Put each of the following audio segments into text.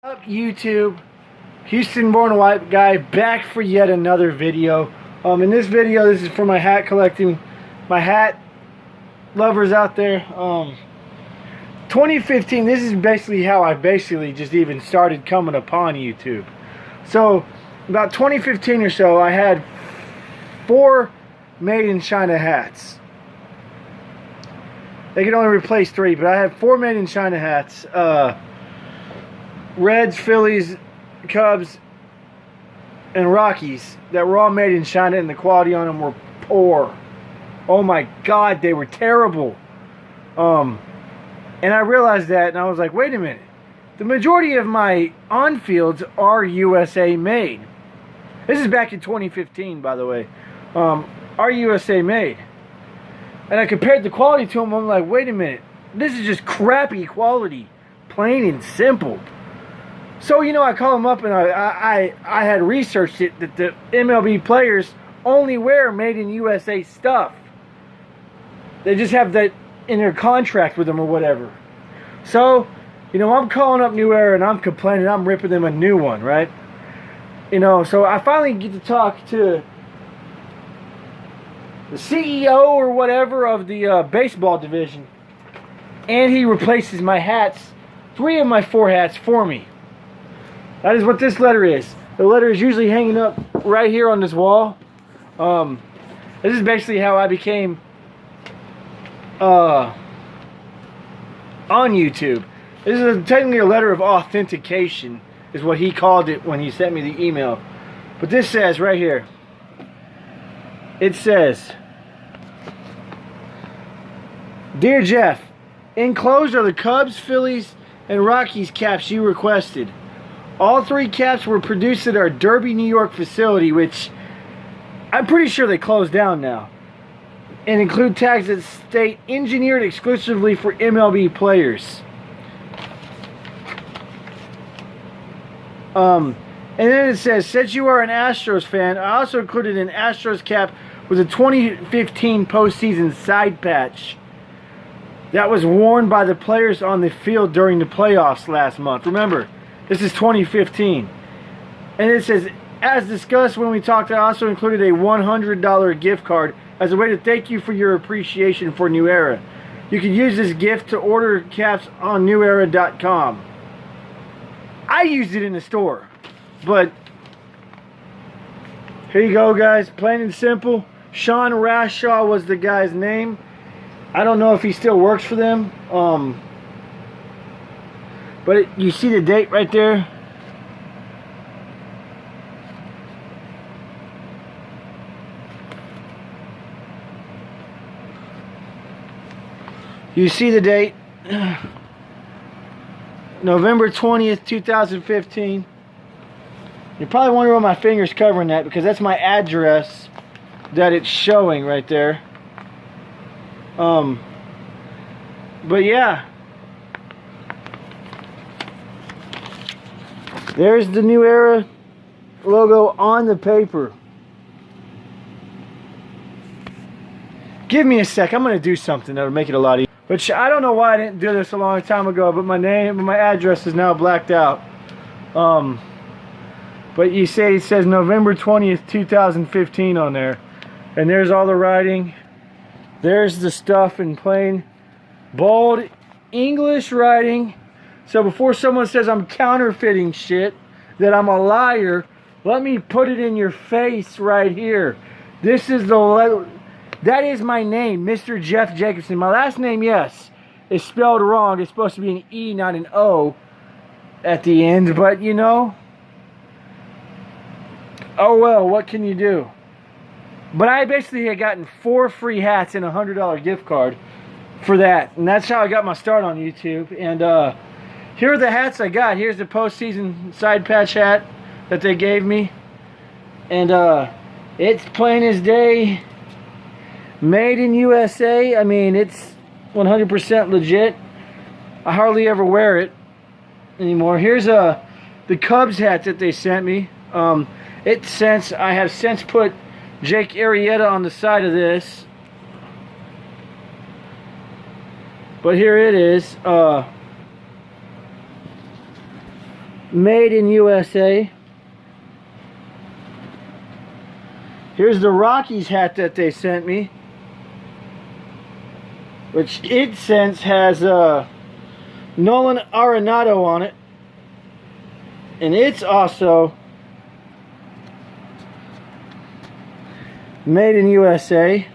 Up YouTube, Houston Born White Guy back for yet another video. In this video, this is for my hat collecting, my hat lovers out there. 2015, this is basically how I just even started coming upon YouTube. So about 2015 or so, I had 4 made in China hats. They could only replace 3, but I had 4 made in China hats. Reds, Phillies, Cubs, and Rockies that were all made in China, and the quality on them were poor. Oh my God, they were terrible. And I realized that, and I was like, wait a minute. The majority of my on-fields are USA made. This is back in 2015, by the way. Are USA made. And I compared the quality to them. I'm like, wait a minute. This is just crappy quality. Plain and simple. So, you know, I call them up, and I had researched it that the MLB players only wear made in USA stuff. They just have that in their contract with them or whatever. So, you know, I'm calling up New Era and I'm complaining. I'm ripping them a new one, right? You know, so I finally get to talk to the CEO or whatever of the baseball division. And he replaces my hats, 3 of my 4 hats for me. That is what this letter is. The letter is usually hanging up right here on this wall. This is basically how I became on YouTube. This is technically a letter of authentication, is what he called it when he sent me the email. But this says right here, it says, Dear Jeff, enclosed are the Cubs, Phillies, and Rockies caps you requested. All 3 caps were produced at our Derby, New York facility, which I'm pretty sure they closed down now, and include tags that state engineered exclusively for MLB players. And then it says, since you are an Astros fan, I also included an Astros cap with a 2015 postseason side patch that was worn by the players on the field during the playoffs last month. Remember, this is 2015. And it says, as discussed when we talked, I also included a $100 gift card as a way to thank you for your appreciation for New Era. You can use this gift to order caps on newera.com. I used it in the store. But here you go, guys. Plain and simple. Sean Rashaw was the guy's name. I don't know if he still works for them. But you see the date right there? You see the date? November 20th, 2015. You're probably wondering why my finger's covering that, because that's my address that it's showing right there. But yeah. There's the New Era logo on the paper. Give me a sec. I'm going to do something that'll make it a lot easier. Which I don't know why I didn't do this a long time ago, but my name and my address is now blacked out. But you say it says November 20th, 2015 on there. And there's all the writing. There's the stuff in plain bold English writing. So before someone says I'm counterfeiting shit, that I'm a liar, let me put it in your face right here. This is the that is my name, Mr. Jeff Jacobson. My last name, yes, is spelled wrong. It's supposed to be an E, not an O at the end. But, you know, oh well, what can you do? But I basically had gotten 4 free hats and a $100 gift card for that. And that's how I got my start on YouTube. And here are the hats I got. Here's the postseason side patch hat that they gave me. And it's plain as day. Made in USA. I mean, it's 100% legit. I hardly ever wear it anymore. Here's the Cubs hat that they sent me. I have since put Jake Arrieta on the side of this. But here it is. Made in USA. Here's the Rockies hat that they sent me, which it since has Nolan Arenado on it, and it's also made in USA.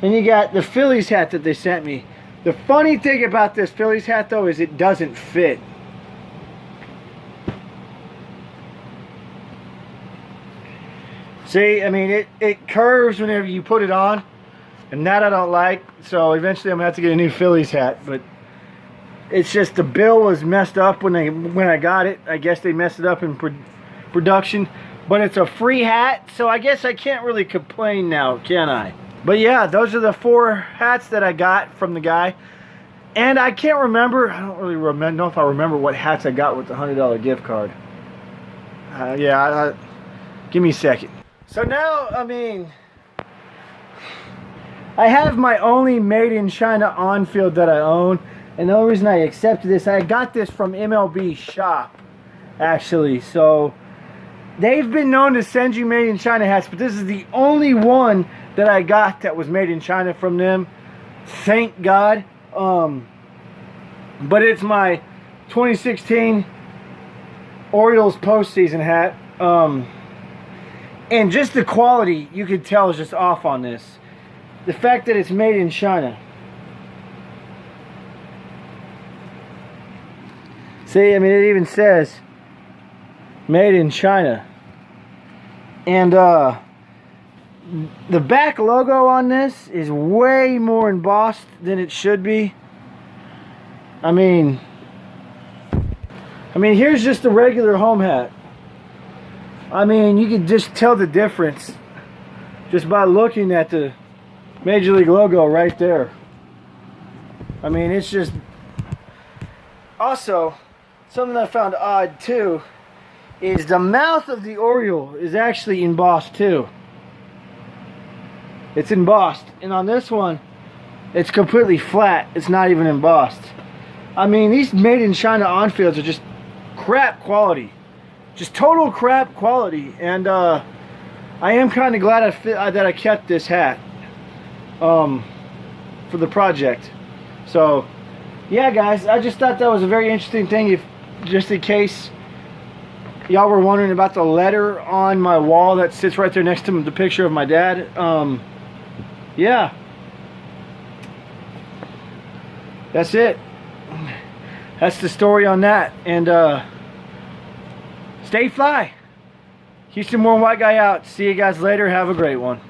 And you got the Phillies hat that they sent me. The funny thing about this Phillies hat though is it doesn't fit. See, I mean, it curves whenever you put it on, and that I don't like, so eventually I'm going to have to get a new Phillies hat, but it's just the bill was messed up when I got it. I guess they messed it up in production, but it's a free hat, so I guess I can't really complain now, can I? But yeah, those are the 4 hats that I got from the guy, and I can't remember, I don't really know if I remember what hats I got with the $100 gift card. Give me a second. So now, I mean, I have my only made in China on-field that I own, and the only reason I accepted this, I got this from MLB Shop, actually. So they've been known to send you made in China hats, but this is the only one that I got that was made in China from them. Thank God. But it's my 2016 Orioles postseason hat. And just the quality, you could tell, is just off on this. The fact that it's made in China. See, I mean, it even says made in China. And the back logo on this is way more embossed than it should be. I mean, here's just a regular home hat. I mean, you can just tell the difference just by looking at the Major League logo right there. I mean, it's just... Also, something I found odd too is the mouth of the Oriole is actually embossed too. It's embossed. And on this one, it's completely flat. It's not even embossed. I mean, these made in China on-fields are just crap quality. Just total crap quality, and I am kind of glad that I kept this hat for the project. So, yeah, guys, I just thought that was a very interesting thing. Just in case y'all were wondering about the letter on my wall that sits right there next to the picture of my dad. Yeah, that's it. That's the story on that, and stay fly. Houston Warren White Guy out. See you guys later. Have a great one.